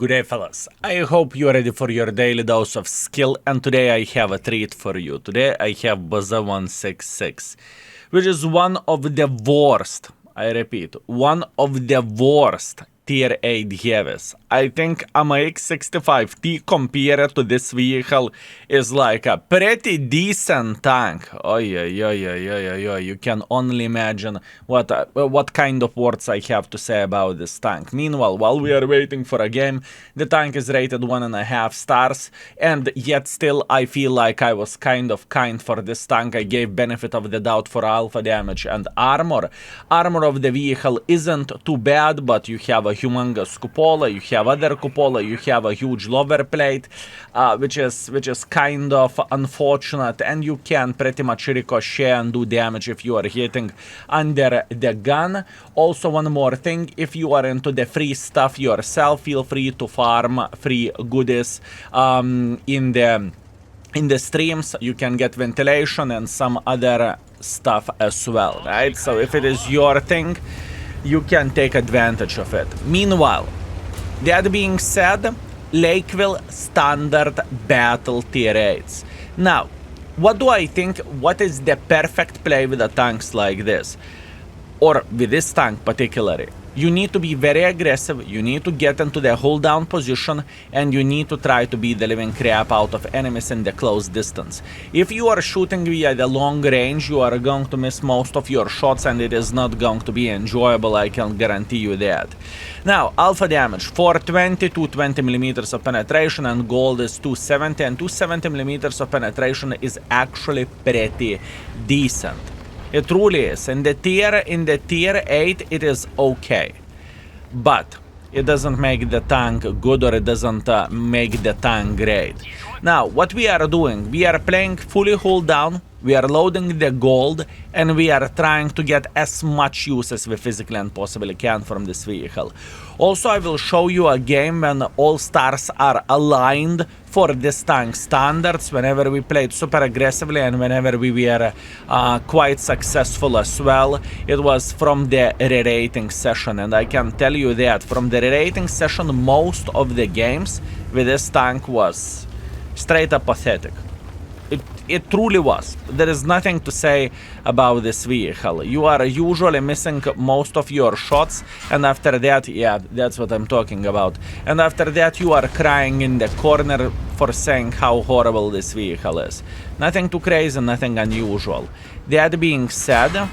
Good day, fellas. I hope you're ready for your daily dose of skill, and today I have a treat for you. Today I have Baza 166, which is one of the worst, I repeat, one of the worst tier 8 heavies. I think a MX-65T compared to this vehicle is like a pretty decent tank. You can only imagine what kind of words I have to say about this tank. Meanwhile, while we are waiting for a game, the tank is rated 1.5 stars, and yet still I feel like I was kind of kind for this tank. I gave benefit of the doubt for alpha damage and armor. Armor of the vehicle isn't too bad, but you have a humongous cupola, you have other cupola, you have a huge lower plate, which is kind of unfortunate, and you can pretty much ricochet and do damage if you are hitting under the gun. Also, one more thing, if you are into the free stuff yourself, feel free to farm free goodies in the streams. You can get ventilation and some other stuff as well, right? So if it is your thing, you can take advantage of it. Meanwhile, that being said, Lakeville standard battle tier 8s. Now, what do I think? What is the perfect play with the tanks like this? Or with this tank particularly? You need to be very aggressive, you need to get into the hold down position, and you need to try to beat the living crap out of enemies in the close distance. If you are shooting via the long range, you are going to miss most of your shots, and it is not going to be enjoyable, I can guarantee you that. Now, alpha damage, 420, 220 millimeters of penetration, and gold is 270, and 270 millimeters of penetration is actually pretty decent. It truly is. In the tier 8, it is okay. But it doesn't make the tank good, or it doesn't make the tank great. Now, what we are doing, we are playing fully hold down, we are loading the gold, and we are trying to get as much use as we physically and possibly can from this vehicle. Also, I will show you a game when all stars are aligned for this tank standards, whenever we played super aggressively and whenever we were quite successful as well. It was from the re-rating session, and I can tell you that from the re-rating session, most of the games with this tank was straight up pathetic. It truly was. There is nothing to say about this vehicle. You are usually missing most of your shots, and after that, yeah, that's what I'm talking about. And after that, you are crying in the corner for saying how horrible this vehicle is. Nothing too crazy, nothing unusual. That being said,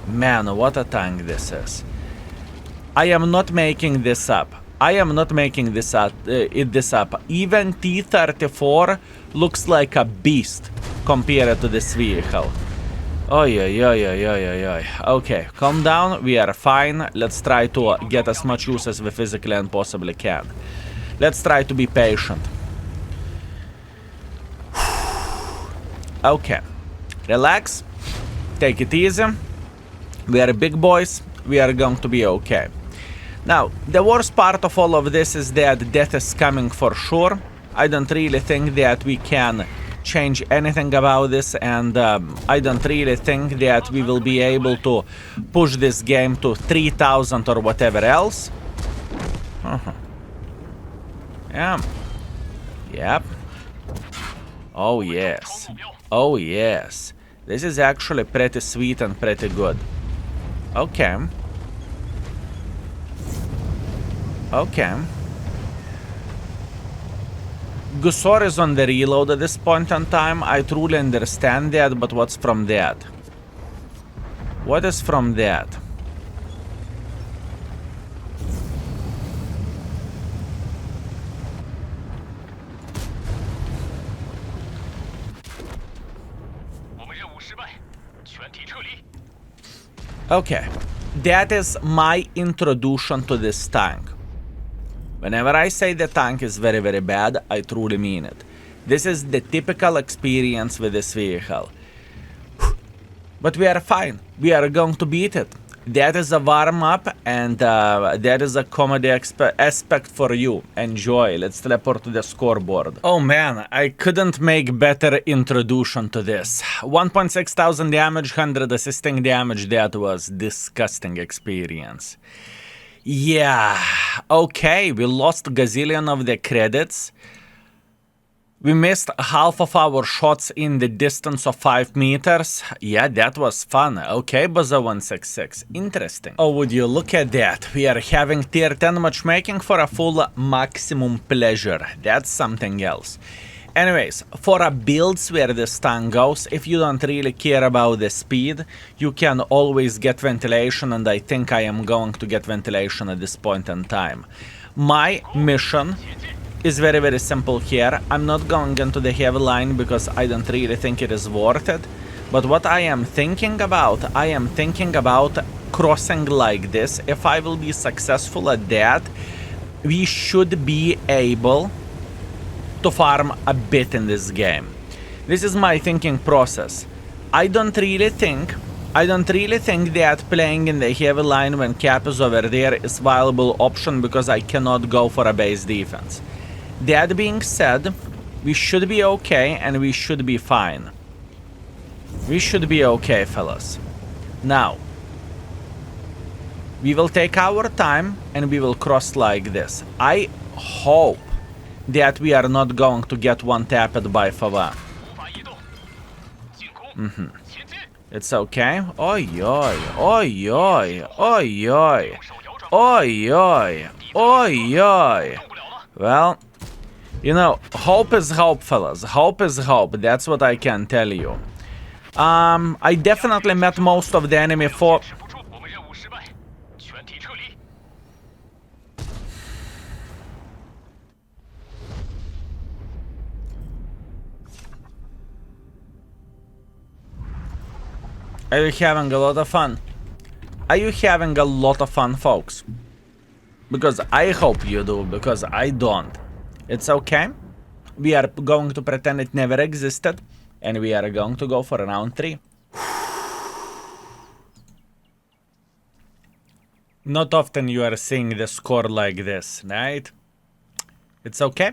man, what a tank this is. I am not making this up. I am not making this up. Even T-34 looks like a beast compared to this vehicle. Okay, calm down. We are fine. Let's try to get as much use as we physically and possibly can. Let's try to be patient. Okay. Relax. Take it easy. We are big boys. We are going to be okay. Now, the worst part of all of this is that death is coming for sure. I don't really think that we can change anything about this, and I don't really think that we will be able to push this game to 3000 or whatever else. Yeah. Yep. Oh yes. Oh yes. This is actually pretty sweet and pretty good. Okay. Okay. Gusor is on the reload at this point in time. I truly understand that, but what's from that? What is from that? Okay. That is my introduction to this tank. Whenever I say the tank is very, very bad, I truly mean it. This is the typical experience with this vehicle. But we are fine. We are going to beat it. That is a warm-up, and that is a comedy aspect for you. Enjoy. Let's teleport to the scoreboard. Oh man, I couldn't make better introduction to this. 1.6 thousand damage, 100 assisting damage. That was disgusting experience. Yeah, okay, we lost gazillion of the credits. We missed half of our shots in the distance of 5 meters. Yeah, that was fun. Okay, Buzza166. Interesting. Oh, would you look at that? We are having tier 10 matchmaking for a full maximum pleasure. That's something else. Anyways, for a builds where the stun goes, if you don't really care about the speed, you can always get ventilation, and I think I am going to get ventilation at this point in time. My mission is very simple here. I'm not going into the heavy line because I don't really think it is worth it. But what I am thinking about crossing like this. If I will be successful at that, we should be able to farm a bit in this game. This is my thinking process. I don't really think that playing in the heavy line when Cap is over there is a viable option because I cannot go for a base defense. That being said, we should be okay and we should be fine. We should be okay, fellas. Now, we will take our time and we will cross like this. I hope that we are not going to get one-tapped by Fava. It's okay. Oi, oi, oi, oi, oi, oi, oi, oi, oi, oi. Well, you know, hope is hope, fellas. Hope is hope. That's what I can tell you. I definitely met most of the enemy for... Are you having a lot of fun? Are you having a lot of fun, folks? Because I hope you do, because I don't. It's okay. We are going to pretend it never existed, and we are going to go for round 3. Not often you are seeing the score like this, right? It's okay.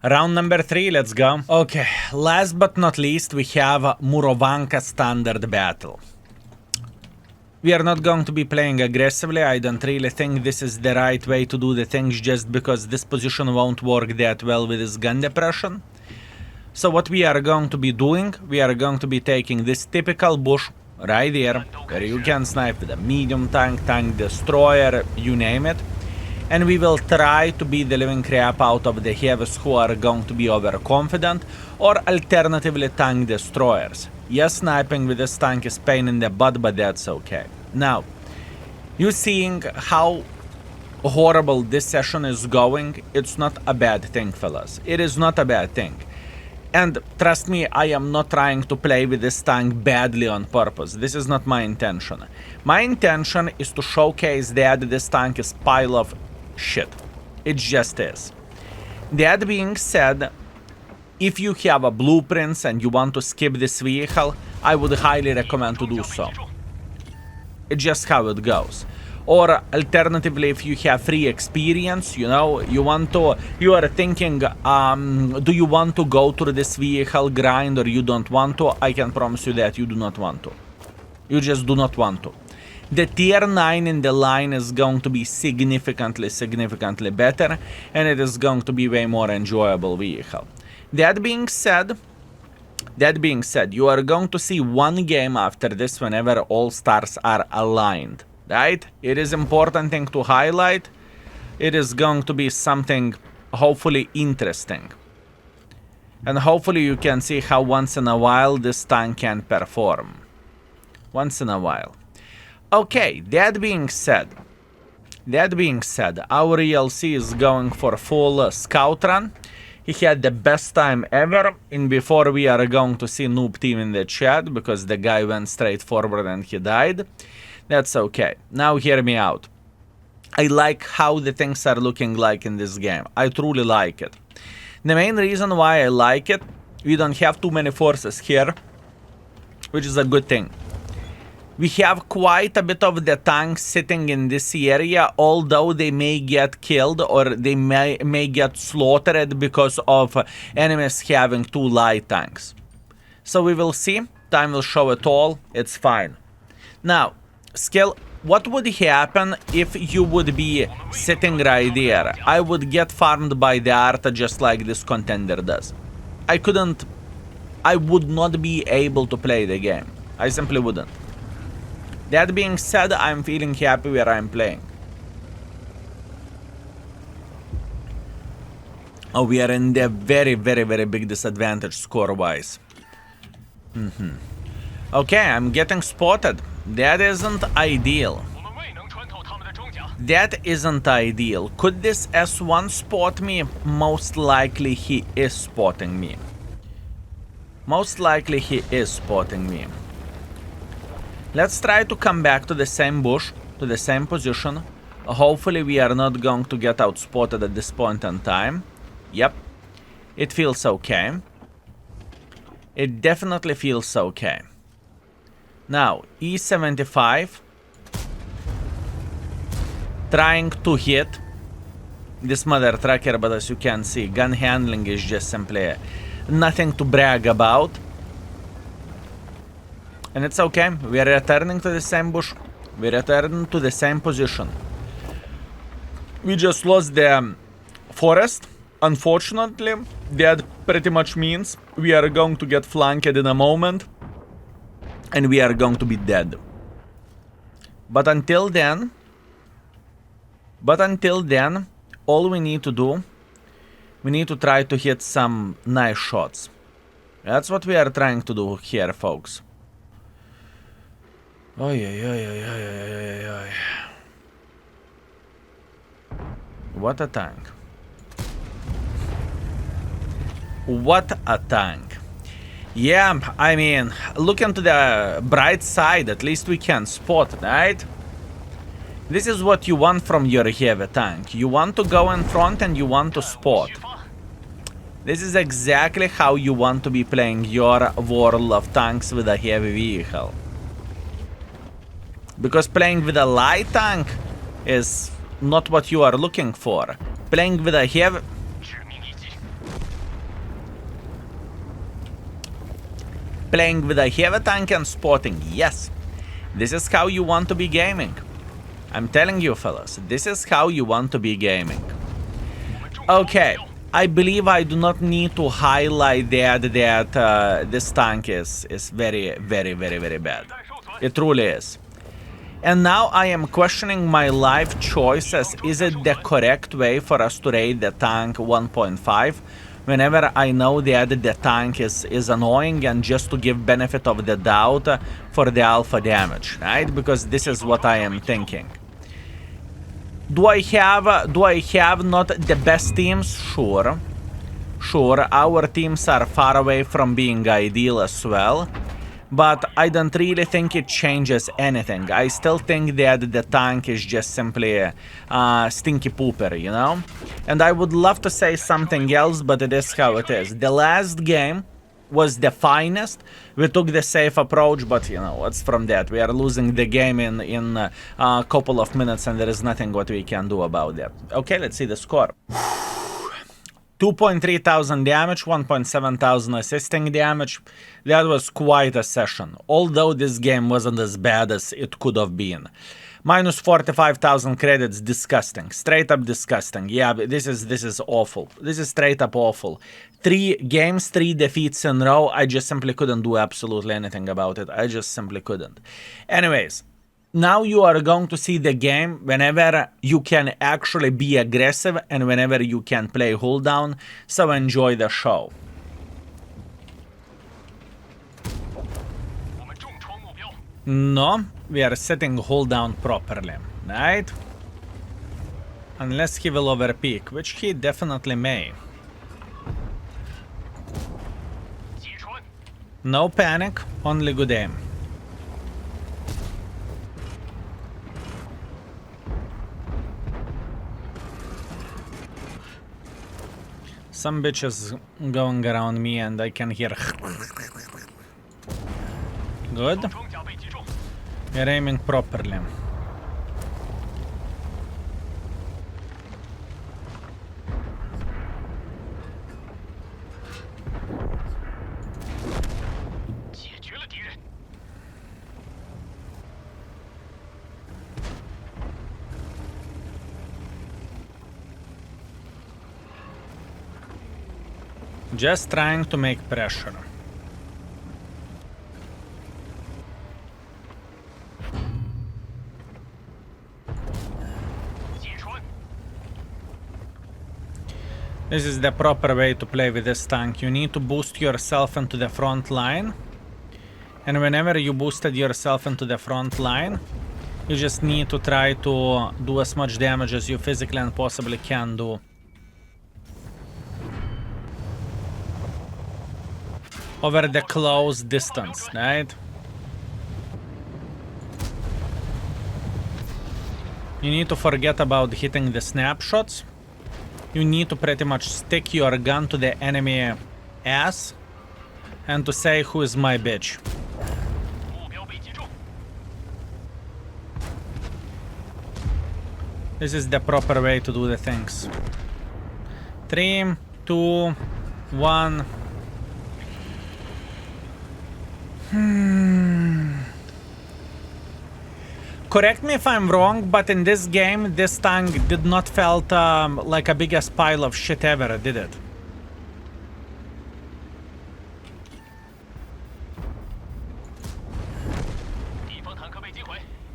Round number 3, let's go. Okay, last but not least, we have Murovanka standard battle. We are not going to be playing aggressively. I don't really think this is the right way to do the things just because this position won't work that well with this gun depression. So what we are going to be doing, we are going to be taking this typical bush right there, where you can snipe with a medium tank, tank destroyer, you name it. And we will try to beat the living crap out of the heavies who are going to be overconfident, or alternatively tank destroyers. Yes, sniping with this tank is pain in the butt, but that's okay. Now, you seeing how horrible this session is going, it's not a bad thing, fellas. It is not a bad thing. And trust me, I am not trying to play with this tank badly on purpose. This is not my intention. My intention is to showcase that this tank is a pile of shit. It just is. That being said, if you have a blueprints and you want to skip this vehicle, I would highly recommend to do so. It's just how it goes. Or alternatively, if you have free experience, you know, you are thinking, do you want to go through this vehicle grind or you don't want to? I can promise you that you do not want to. You just do not want to. The tier 9 in the line is going to be significantly better, and it is going to be way more enjoyable vehicle. That being said, you are going to see one game after this whenever all stars are aligned, right? It is important thing to highlight. It is going to be something hopefully interesting. And hopefully you can see how once in a while this tank can perform. Once in a while. Okay, that being said, our ELC is going for full scout run. He had the best time ever. And before we are going to see noob team in the chat because the guy went straight forward and he died. That's okay. Now hear me out. I like how the things are looking like in this game. I truly like it. The main reason why I like it, we don't have too many forces here, which is a good thing. We have quite a bit of the tanks sitting in this area, although they may get killed or they may get slaughtered because of enemies having 2 light tanks. So we will see. Time will show it all. It's fine. Now, Skill, what would happen if you would be sitting right there? I would get farmed by the art just like this contender does. I would not be able to play the game. I simply wouldn't. That being said, I'm feeling happy where I'm playing. Oh, we are in the very, very, very big disadvantage score-wise. Okay, I'm getting spotted. That isn't ideal. That isn't ideal. Could this S1 spot me? Most likely he is spotting me. Most likely he is spotting me. Let's try to come back to the same bush, to the same position. Hopefully we are not going to get outspotted at this point in time. Yep. It feels okay. It definitely feels okay. Now, E75. Trying to hit this mother trucker, but as you can see, gun handling is just simply nothing to brag about. And it's okay. We are returning to the same bush. We return to the same position. We just lost the forest. Unfortunately, that pretty much means we are going to get flanked in a moment. And we are going to be dead. But until then, all we need to do, we need to try to hit some nice shots. That's what we are trying to do here, folks. Oy, oy, oy, oy, oy, oy, oy, oy. What a tank. What a tank. Yeah, I mean, looking to the bright side, at least we can spot, right? This is what you want from your heavy tank. You want to go in front and you want to spot. This is exactly how you want to be playing your World of Tanks with a heavy vehicle. Because playing with a light tank is not what you are looking for. Playing with a heavy... Playing with a heavy tank and spotting, yes. This is how you want to be gaming. I'm telling you, fellas, this is how you want to be gaming. Okay, I believe I do not need to highlight that this tank is very, very, very, very bad. It truly is. And now I am questioning my life choices. Is it the correct way for us to rate the tank 1.5? Whenever I know that the tank is annoying, and just to give benefit of the doubt for the alpha damage, right? Because this is what I am thinking. Do I have not the best teams? Sure. Sure, our teams are far away from being ideal as well. But I don't really think it changes anything. I still think that the tank is just simply a stinky pooper, you know? And I would love to say something else, but it is how it is. The last game was the finest. We took the safe approach, but you know, what's from that? We are losing the game in a couple of minutes, and there is nothing what we can do about that. Okay, let's see the score. 2.3 thousand damage, 1.7 thousand assisting damage. That was quite a session, although this game wasn't as bad as it could have been. Minus 45,000 credits, disgusting. Straight up disgusting. Yeah, this is awful. This is straight up awful. 3 games, 3 defeats in a row. I just simply couldn't do absolutely anything about it. I just simply couldn't. Anyways, now you are going to see the game whenever you can actually be aggressive and whenever you can play hold down. So enjoy the show. No, we are setting hold down properly, right? Unless he will overpeak, which he definitely may. No panic, only good aim. Some bitches going around me and I can hear. Good. We're aiming properly. Just trying to make pressure. This is the proper way to play with this tank. You need to boost yourself into the front line. And whenever you boosted yourself into the front line, you just need to try to do as much damage as you physically and possibly can do. Over the close distance, right? You need to forget about hitting the snapshots. You need to pretty much stick your gun to the enemy ass and to say, who is my bitch? This is the proper way to do the things. 3, 2, 1. Correct me if I'm wrong, but in this game, this tank did not felt like a biggest pile of shit ever, did it?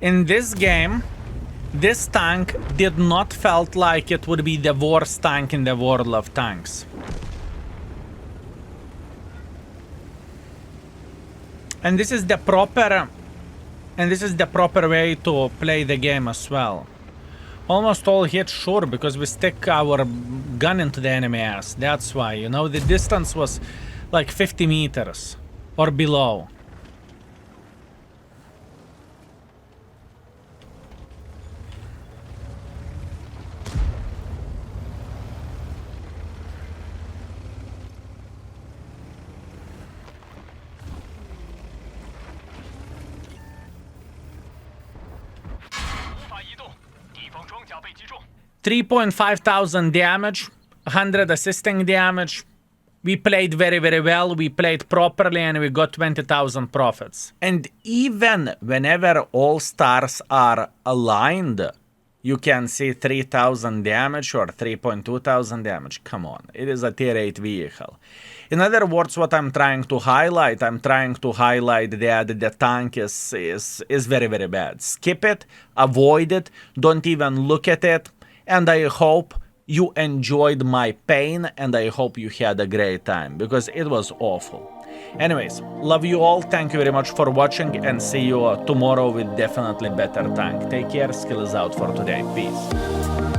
In this game, this tank did not felt like it would be the worst tank in the world of tanks. And this is the proper way to play the game as well. Almost all hits, sure, because we stick our gun into the enemy ass. That's why, you know, the distance was like 50 meters or below. $3,500 damage, 100 assisting damage. We played very, very well. We played properly and we got 20,000 profits. And even whenever all stars are aligned, you can see 3,000 damage or 3,200 damage. Come on, it is a tier 8 vehicle. In other words, what I'm trying to highlight, that the tank is very, very bad. Skip it, avoid it, don't even look at it. And I hope you enjoyed my pain and I hope you had a great time, because it was awful. Anyways, love you all, thank you very much for watching, and see you tomorrow with definitely better tank. Take care, skill is out for today, peace.